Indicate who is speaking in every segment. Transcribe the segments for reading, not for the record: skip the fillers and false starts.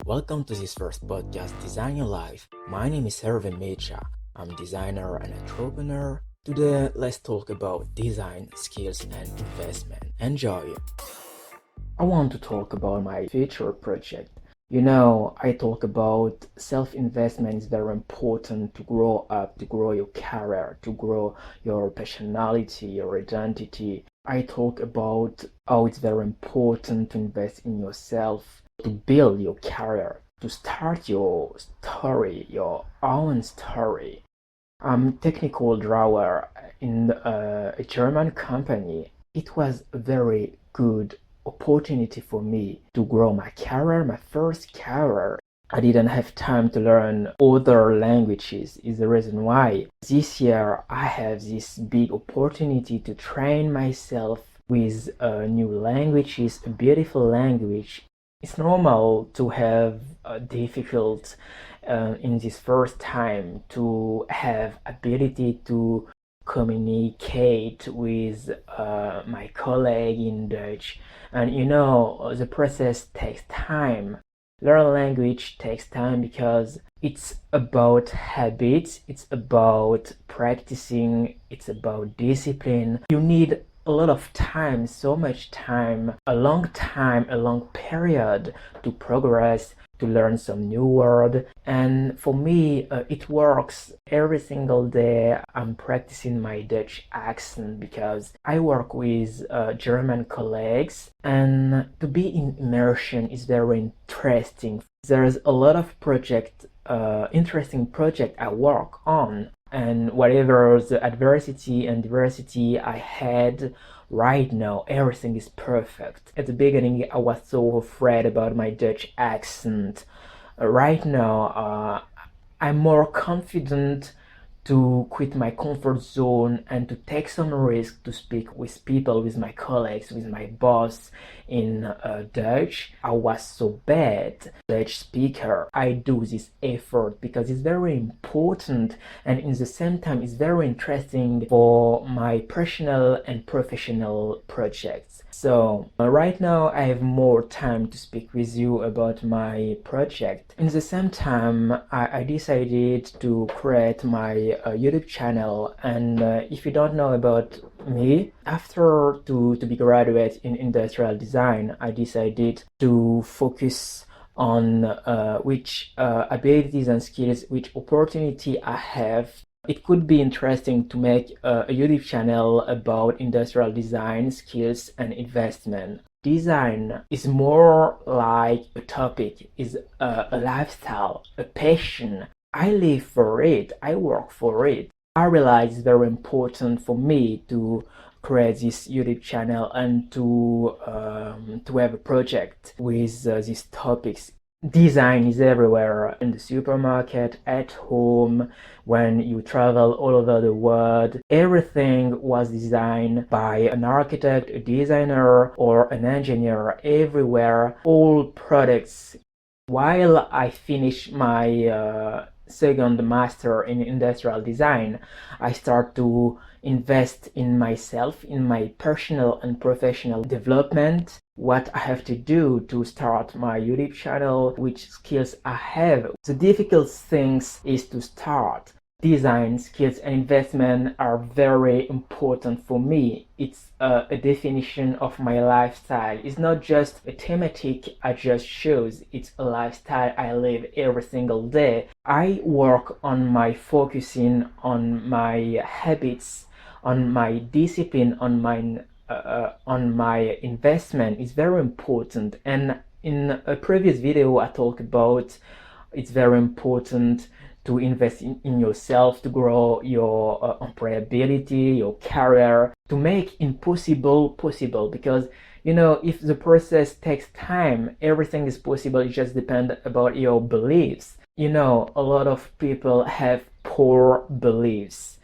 Speaker 1: Welcome to this first podcast, Design Your Life. My name is Hervé Mecha. I'm designer and entrepreneur. Today, let's talk about design, skills, and investment. Enjoy! I want to talk about my future project. I talk about self-investment is very important to grow up, to grow your career, to grow your personality, your identity. I talk about how it's very important to invest in yourself, to build your career, to start your story, your own story. I'm technical drawer in a German company. It was a very good opportunity for me to grow my career, my first career. I didn't have time to learn other languages is the reason why this year I have this big opportunity to train myself with new languages, a beautiful language. It's normal to have difficult in this first time to have ability to communicate with my colleague in Dutch, and the process takes time. Learn language takes time because it's about habits, it's about practicing, it's about discipline. You need a lot of time, so much time, a long period to progress, to learn some new word. And for me, it works every single day. I'm practicing my Dutch accent because I work with German colleagues, and to be in immersion is very interesting. There's a lot of interesting project I work on, and whatever the adversity and diversity I had, right now everything is perfect. At the beginning I was so afraid about my Dutch accent. Right now I'm more confident to quit my comfort zone and to take some risk to speak with people, with my colleagues, with my boss in Dutch. I was so bad Dutch speaker. I do this effort because it's very important, and in the same time it's very interesting for my personal and professional projects. So right now I have more time to speak with you about my project. In the same time I decided to create my YouTube channel, and if you don't know about me, after to be graduate in industrial design, I decided to focus on which abilities and skills, which opportunity I have. It could be interesting to make a YouTube channel about industrial design, skills, and investment. Design is more like a topic, is a lifestyle, a passion. I live for it, I work for it. I realize it's very important for me to create this YouTube channel and to have a project with these topics. Design is everywhere, in the supermarket, at home, when you travel all over the world. Everything was designed by an architect, a designer, or an engineer. Everywhere, all products. While I finish my second master in industrial design, I start to invest in myself, in my personal and professional development, what I have to do to start my YouTube channel, which skills I have. The difficult things is to start. Design, skills, and investment are very important for me. It's a definition of my lifestyle. It's not just a thematic I just chose, it's a lifestyle I live every single day. I work on my focusing on my habits, on my discipline, on my investment is very important. And in a previous video I talked about it's very important to invest in yourself, to grow your employability, your career, to make impossible possible. Because if the process takes time, everything is possible. It just depends about your beliefs. A lot of people have poor beliefs.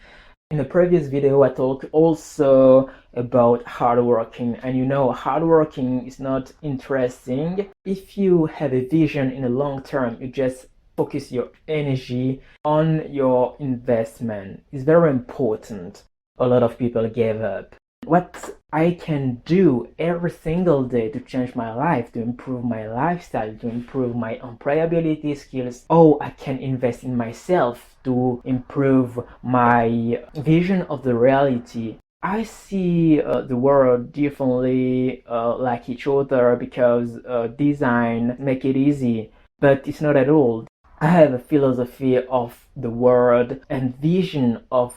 Speaker 1: In the previous video I talked also about hardworking, and hardworking is not interesting if you have a vision in the long term. You just focus your energy on your investment. It's very important. A lot of people gave up. What I can do every single day to change my life, to improve my lifestyle, to improve my employability skills. Oh, I can invest in myself to improve my vision of the reality. I see the world differently, like each other, because design make it easy, but it's not at all. I have a philosophy of the world and vision of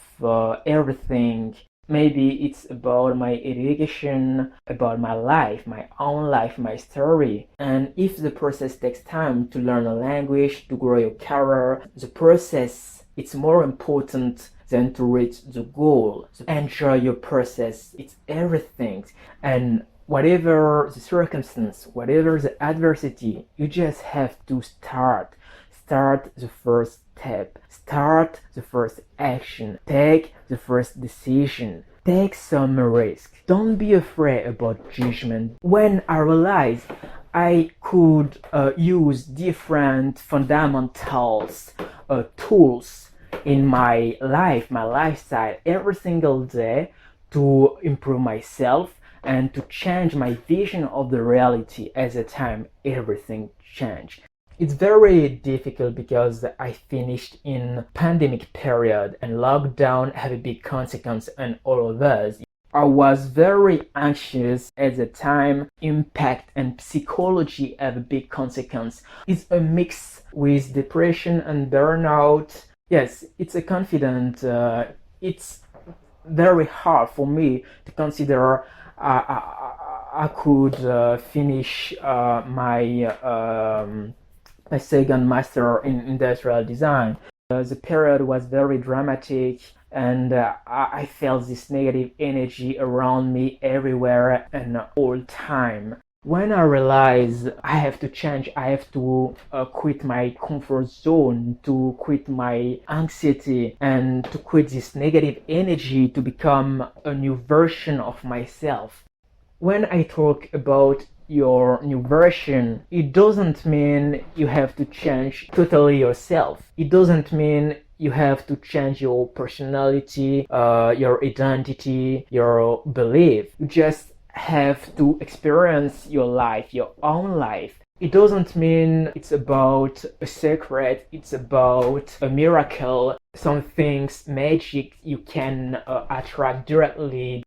Speaker 1: everything. Maybe it's about my education, about my life, my own life, my story. And if the process takes time to learn a language, to grow your career, the process it's more important than to reach the goal. So enjoy your process. It's everything. And whatever the circumstance, whatever the adversity, you just have to start. Start the first step. Start the first action. Take the first decision. Take some risk. Don't be afraid about judgment. When I realized I could use different fundamentals, tools in my life, my lifestyle, every single day to improve myself and to change my vision of the reality at the time everything changed. It's very difficult because I finished in pandemic period and lockdown had a big consequence on all of us. I was very anxious at the time. Impact and psychology have a big consequence. It's a mix with depression and burnout. Yes, it's a confident. It's very hard for me to consider I could finish my second master in industrial design. The period was very dramatic, and I felt this negative energy around me everywhere and all time. When I realized I have to change, I have to quit my comfort zone, to quit my anxiety, and to quit this negative energy to become a new version of myself. When I talk about your new version, it doesn't mean you have to change totally yourself. It doesn't mean you have to change your personality, your identity, your belief. You just have to experience your life, your own life. It doesn't mean it's about a secret, it's about a miracle, some things, magic you can attract directly.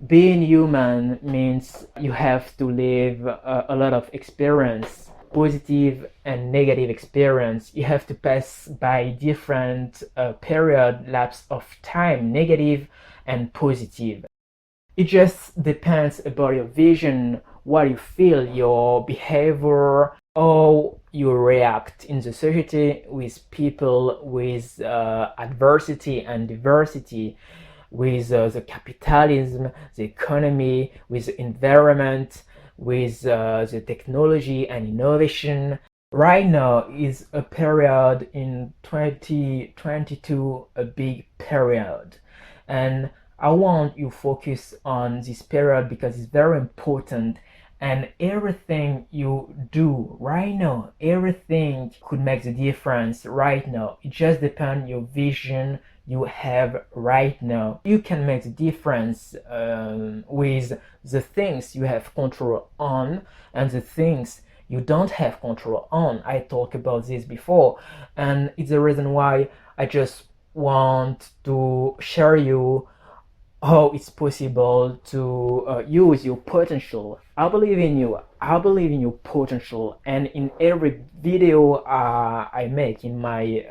Speaker 1: Being human means you have to live a lot of experience, positive and negative experience. You have to pass by different period lapse of time, negative and positive. It just depends about your vision, what you feel, your behavior, how you react in the society with people, with adversity and diversity, with the capitalism, the economy, with the environment, with the technology and innovation. Right now is a period in 2022, a big period. And I want you focus on this period because it's very important, and everything you do right now, everything could make the difference right now. It just depends your vision you have right now. You can make the difference with the things you have control on and the things you don't have control on. I talked about this before, and it's the reason why I just want to share you how it's possible to use your potential. I believe in you. I believe in your potential, and in every video I make in my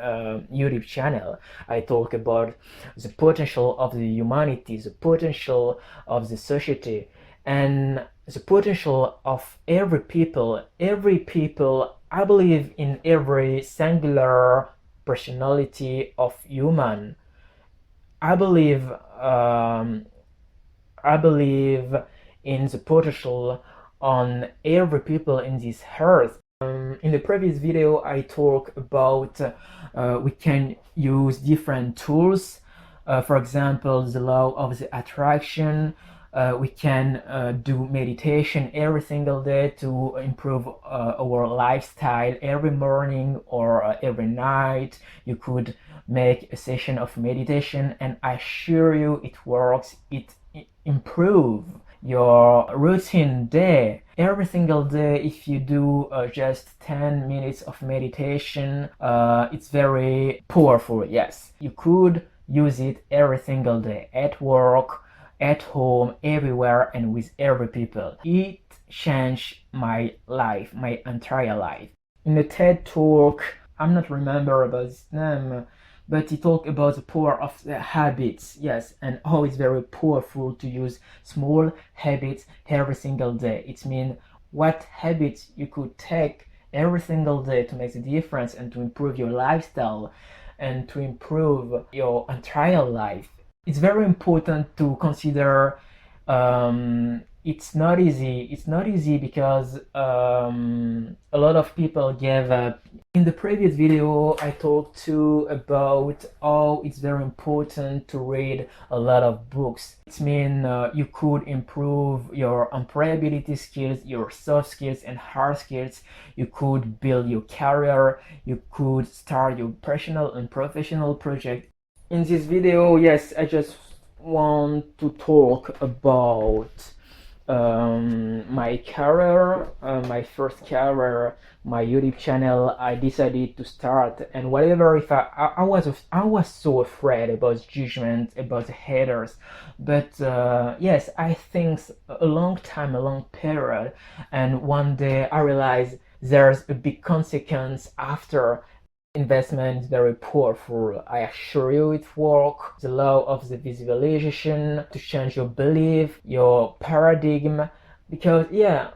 Speaker 1: YouTube channel, I talk about the potential of the humanity, the potential of the society, and the potential of every people. Every people, I believe in every singular personality of human. I believe I believe in the potential on every people in this earth. In the previous video, I talked about we can use different tools. For example, the law of the attraction. We can do meditation every single day to improve our lifestyle every morning or every night. You could make a session of meditation, and I assure you it works. It improves your routine day. Every single day, if you do just 10 minutes of meditation, it's very powerful. Yes, you could use it every single day at work, at home, everywhere, and with every people. It changed my life, my entire life. In a TED talk, I'm not remember about his name, but he talked about the power of the habits, yes, and how it's very powerful to use small habits every single day. It means what habits you could take every single day to make the difference and to improve your lifestyle and to improve your entire life. It's very important to consider. It's not easy. It's not easy because a lot of people give up. In the previous video, I talked too about how it's very important to read a lot of books. It means you could improve your employability skills, your soft skills and hard skills. You could build your career. You could start your personal and professional project. In this video, yes, I just want to talk about my career, my first career, my YouTube channel. I decided to start, and whatever. If I was so afraid about judgment, about the haters, but yes, I think a long time, a long period, and one day I realized there's a big consequence after. Investment is very powerful. I assure you it works. The law of the visualization to change your belief, your paradigm. Because yeah,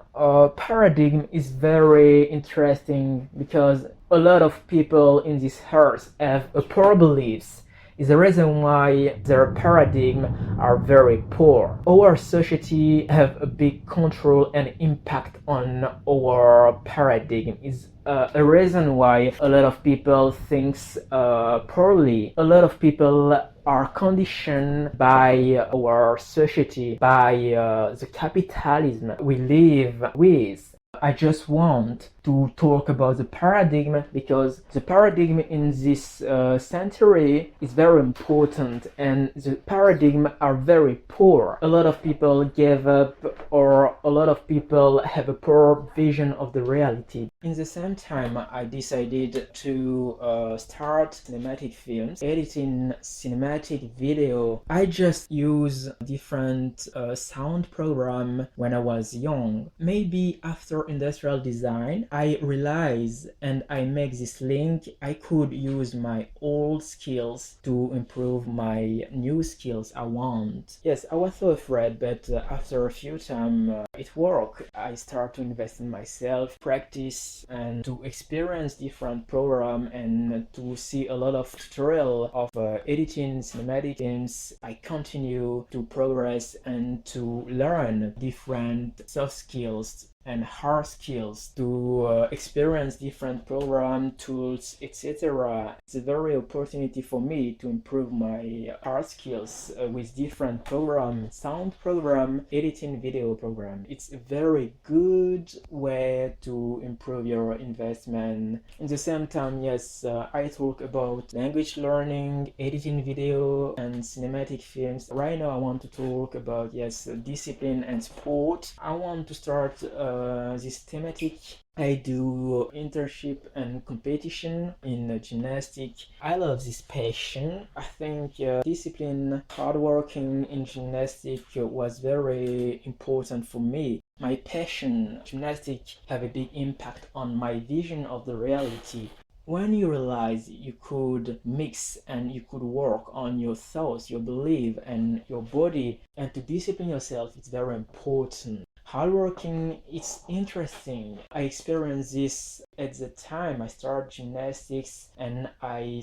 Speaker 1: paradigm is very interesting because a lot of people in this earth have a poor beliefs. Is the reason why their paradigm are very poor. Our society have a big control and impact on our paradigm. Is a reason why a lot of people thinks poorly. A lot of people are conditioned by our society, by the capitalism we live with. I just want to talk about the paradigm because the paradigm in this century is very important and the paradigm are very poor. A lot of people gave up or a lot of people have a poor vision of the reality. In the same time, I decided to start cinematic films, editing cinematic video. I just use different sound program when I was young. Maybe after industrial design, I realize and I make this link. I could use my old skills to improve my new skills I want. Yes, I was so afraid, but after a few time it worked. I start to invest in myself, practice, and to experience different program and to see a lot of tutorial of editing cinematic films. I continue to progress and to learn different soft skills and hard skills to experience different program tools, etc. It's a very opportunity for me to improve my hard skills with different program, sound program, editing video program. It's a very good way to improve your investment. In the same time, yes, I talk about language learning, editing video and cinematic films. Right now I want to talk about, yes, discipline and sport. I want to start this thematic. I do internship and competition in gymnastics. I love this passion. I think discipline, hard working in gymnastics was very important for me. My passion, gymnastics, have a big impact on my vision of the reality. When you realize you could mix and you could work on your thoughts, your belief, and your body, and to discipline yourself, it's very important. Hardworking, it's interesting. I experienced this at the time I started gymnastics and I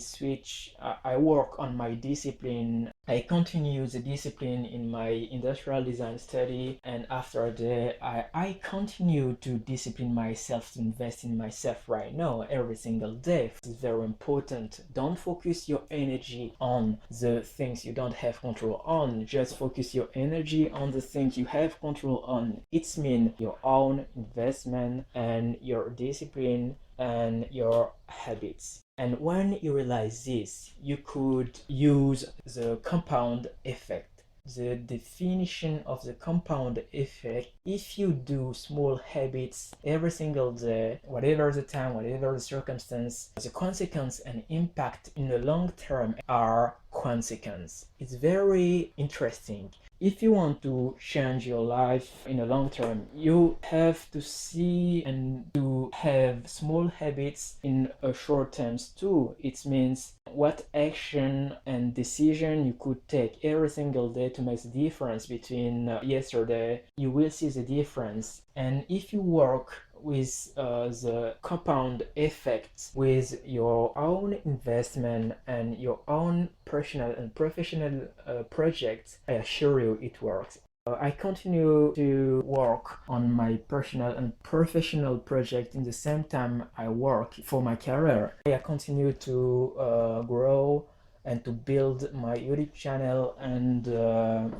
Speaker 1: work on my discipline. I continue the discipline in my industrial design study, and after that I continue to discipline myself to invest in myself right now every single day. It's very important. Don't focus your energy on the things you don't have control on. Just focus your energy on the things you have control on. It's mean your own investment and your discipline and your habits. And when you realize this, you could use the compound effect. the definition of the compound effect. If you do small habits every single day, whatever the time, whatever the circumstance, the consequence and impact in the long term are consequence. It's very interesting. If you want to change your life in the long term, you have to see and to have small habits in a short terms too. It means what action and decision you could take every single day to make the difference between yesterday. You will see the difference. And if you work with the compound effects with your own investment and your own personal and professional projects, I assure you it works. I continue to work on my personal and professional project in the same time I work for my career. I continue to grow and to build my YouTube channel and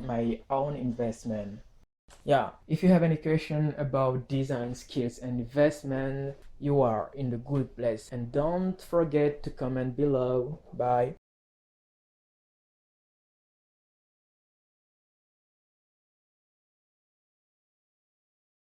Speaker 1: my own investment. Yeah, if you have any question about design skills and investment, you are in the good place. And don't forget to comment below. Bye.